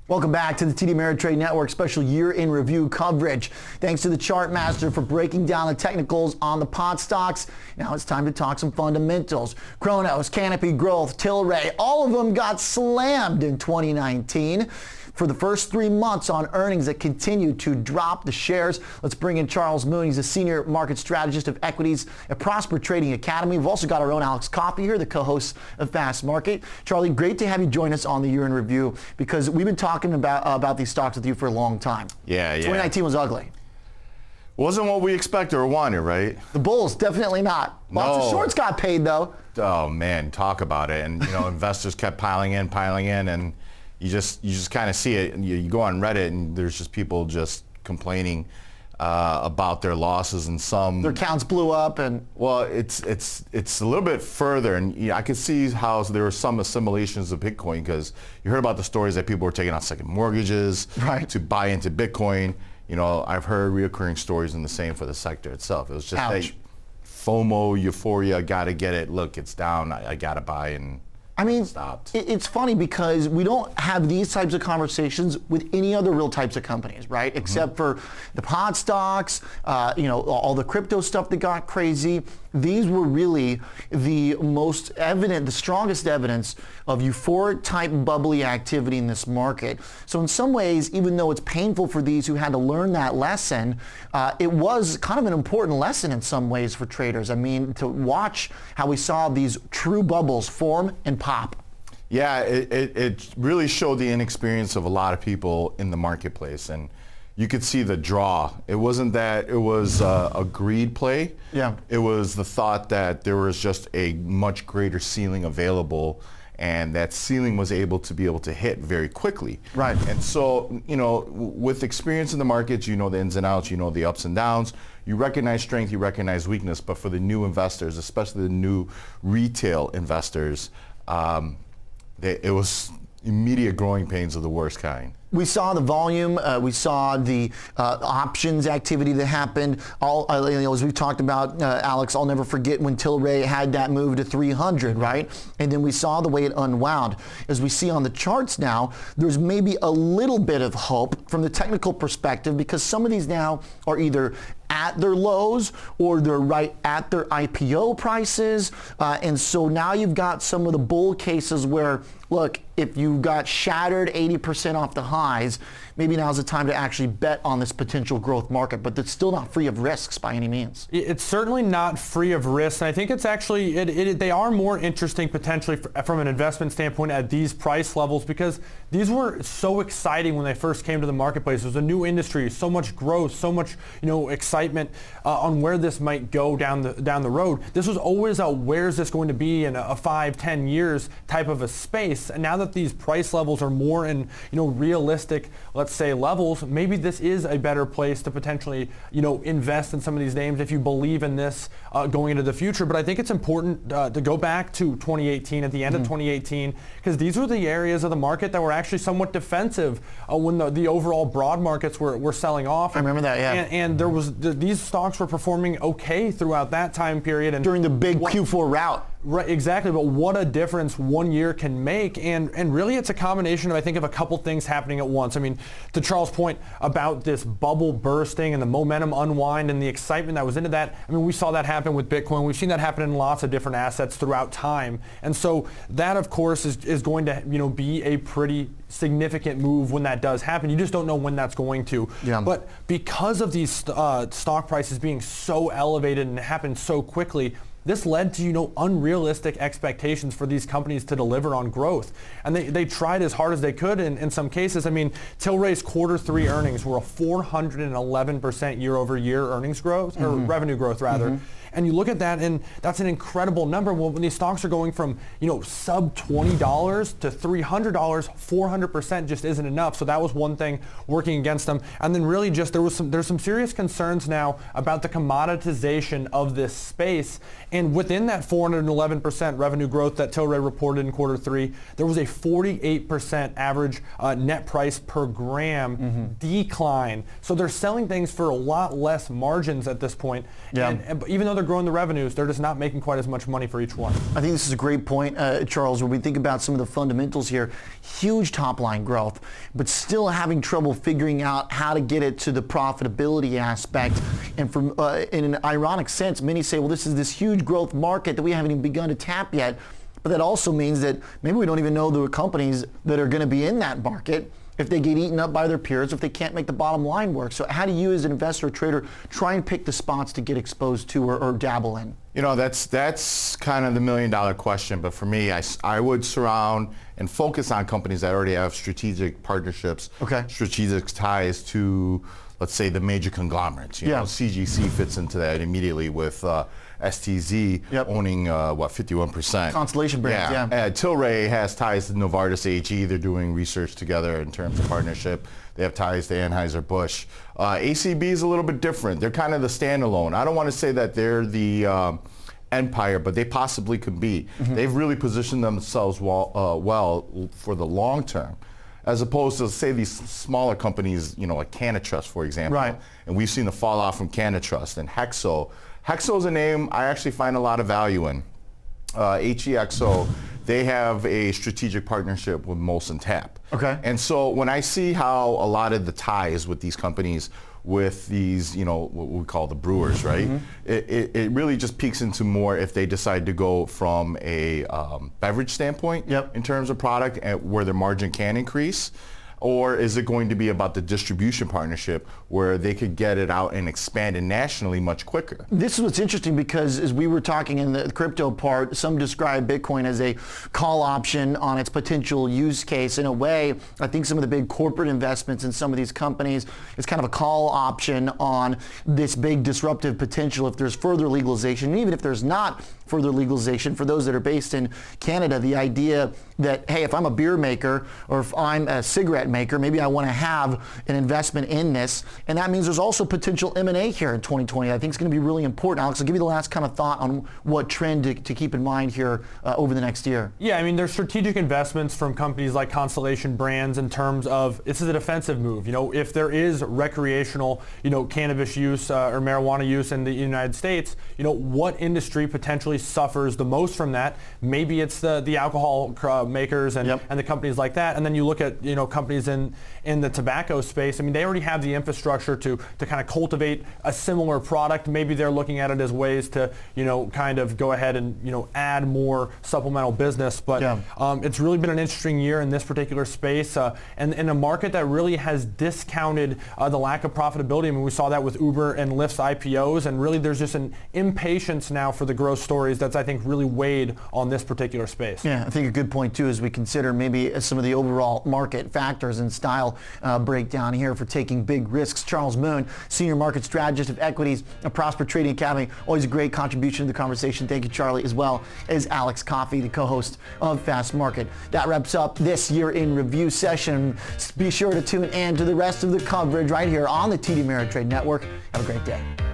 Welcome back to the TD Ameritrade Network special year in review coverage. Thanks to the chart master for breaking down the technicals on the pot stocks. Now it's time to talk some fundamentals. Cronos, Canopy Growth, Tilray, all of them got slammed in 2019. For the first 3 months on earnings that continue to drop the shares. Let's bring in Charles Moon. He's a senior market strategist of equities at Prosper Trading Academy. We've also got our own Alex Coffey here, the co-host of Fast Market. Charlie, great to have you join us on the year in review because we've been talking about these stocks with you for a long time. Yeah. 2019 was ugly. Wasn't what we expected or wanted, right? The bulls, definitely not. Lots of shorts got paid though. Oh man, talk about it. And investors kept piling in, and you just kind of see it. And you go on Reddit and there's just people just complaining about their losses, and some their accounts blew up. And well, it's a little bit further, and I could see how there were some assimilations of Bitcoin, because you heard about the stories that people were taking out second mortgages to buy into Bitcoin. I've heard reoccurring stories in the same for the sector itself. It was just that FOMO, euphoria, gotta get it. Look, it's down. I gotta buy, and stopped. It's funny because we don't have these types of conversations with any other real types of companies, right? Except for the pod stocks, all the crypto stuff that got crazy. These were really the most evident, the strongest evidence of euphoric type bubbly activity in this market. So in some ways, even though it's painful for these who had to learn that lesson, it was kind of an important lesson in some ways for traders. I mean, to watch how we saw these true bubbles form and pop. Yeah, it really showed the inexperience of a lot of people in the marketplace, and you could see the draw. It wasn't that it was a greed play. Yeah. It was the thought that there was just a much greater ceiling available, and that ceiling was able to hit very quickly. Right. And so, with experience in the markets, the ins and outs, the ups and downs. You recognize strength, you recognize weakness, but for the new investors, especially the new retail investors, it was immediate growing pains of the worst kind. We saw the volume, we saw the options activity that happened. As we've talked about, Alex, I'll never forget when Tilray had that move to 300, right? And then we saw the way it unwound. As we see on the charts now, there's maybe a little bit of hope from the technical perspective, because some of these now are either at their lows or they're right at their IPO prices. And so now you've got some of the bull cases where, look, if you got shattered 80% off the highs, maybe now's the time to actually bet on this potential growth market, but it's still not free of risks by any means. It's certainly not free of risks, and I think it's actually, they are more interesting potentially from an investment standpoint at these price levels, because these were so exciting when they first came to the marketplace. It was a new industry, so much growth, so much excitement on where this might go down the road. This was always a where's this going to be in a 5-10 years type of a space, and now that these price levels are more in realistic, let's say, levels, maybe this is a better place to potentially invest in some of these names if you believe in this going into the future. But I think it's important to go back to 2018, at the end of 2018, because these were the areas of the market that were actually somewhat defensive when the overall broad markets were selling off. I remember that, yeah. And there was these stocks were performing okay throughout that time period, and during the big Q4 rout. Right, exactly. But what a difference 1 year can make, and really it's a combination of, I think, of a couple things happening at once. I mean, to Charles' point about this bubble bursting and the momentum unwind and the excitement that was into that, I mean, we saw that happen with Bitcoin. We've seen that happen in lots of different assets throughout time, and so that, of course, is going to be a pretty significant move when that does happen. You just don't know when that's going to. Yeah. But because of these stock prices being so elevated and happened so quickly, this led to unrealistic expectations for these companies to deliver on growth, and they tried as hard as they could in some cases. I mean, Tilray's Q3 earnings were a 411% year-over-year earnings growth, or revenue growth rather. And you look at that, and that's an incredible number. Well, when these stocks are going from sub $20 to $300, 400% just isn't enough. So that was one thing working against them. And then really just there's some serious concerns now about the commoditization of this space. And within that 411% revenue growth that Tilray reported in Q3, there was a 48% average net price per gram decline. So they're selling things for a lot less margins at this point. Yeah. And even though they're growing the revenues, they're just not making quite as much money for each one. I think this is a great point, Charles, when we think about some of the fundamentals here. Huge top line growth, but still having trouble figuring out how to get it to the profitability aspect. And from in an ironic sense, many say, well, this is this huge growth market that we haven't even begun to tap yet. But that also means that maybe we don't even know the companies that are going to be in that market if they get eaten up by their peers, if they can't make the bottom line work. So how do you as an investor or trader try and pick the spots to get exposed to or dabble in? You know, that's kind of the $1 million question. But for me, I would surround and focus on companies that already have strategic partnerships, strategic ties to, let's say, the major conglomerates. You know, CGC fits into that immediately with STZ owning, 51%. Constellation Brands, Tilray has ties to Novartis AG. They're doing research together in terms of partnership. They have ties to Anheuser-Busch. ACB is a little bit different. They're kind of the standalone. I don't want to say that they're the empire, but they possibly could be. They've really positioned themselves well for the long term, as opposed to, say, these smaller companies, you know, like Cannatrust, for example. Right. And we've seen the fall off from Cannatrust and Hexo. Hexo is a name I actually find a lot of value in. HEXO, they have a strategic partnership with Molson Tap. Okay. And so when I see how a lot of the ties with these companies, with these, you know, what we call the brewers, right? It really just peeks into more if they decide to go from a beverage standpoint in terms of product and where their margin can increase. Or is it going to be about the distribution partnership where they could get it out and expand it nationally much quicker? This is what's interesting, because as we were talking in the crypto part, some describe Bitcoin as a call option on its potential use case. In a way, I think some of the big corporate investments in some of these companies is kind of a call option on this big disruptive potential if there's further legalization. And even if there's not further legalization, for those that are based in Canada, the idea that, hey, if I'm a beer maker or if I'm a cigarette maker, maybe I want to have an investment in this. And that means there's also potential M&A here in 2020. I think it's going to be really important. Alex, I'll give you the last kind of thought on what trend to keep in mind here over the next year. Yeah, I mean, there's strategic investments from companies like Constellation Brands in terms of this is a defensive move. You know, if there is recreational, you know, cannabis use or marijuana use in the United States, you know, what industry potentially suffers the most from that? Maybe it's the alcohol makers and the companies like that. And then you look at, you know, companies in the tobacco space. I mean, they already have the infrastructure to kind of cultivate a similar product. Maybe they're looking at it as ways to, you know, kind of go ahead and, you know, add more supplemental business. But it's really been an interesting year in this particular space and in a market that really has discounted the lack of profitability. I mean, we saw that with Uber and Lyft's IPOs, and really there's just an impatience now for the growth stories that's, I think, really weighed on this particular space. Yeah, I think a good point too as we consider maybe some of the overall market factors and style breakdown here for taking big risks. Charles Moon, Senior Market Strategist of Equities at Prosper Trading Academy. Always a great contribution to the conversation. Thank you, Charlie, as well as Alex Coffey, the co-host of Fast Market. That wraps up this year in review session. Be sure to tune in to the rest of the coverage right here on the TD Ameritrade Network. Have a great day.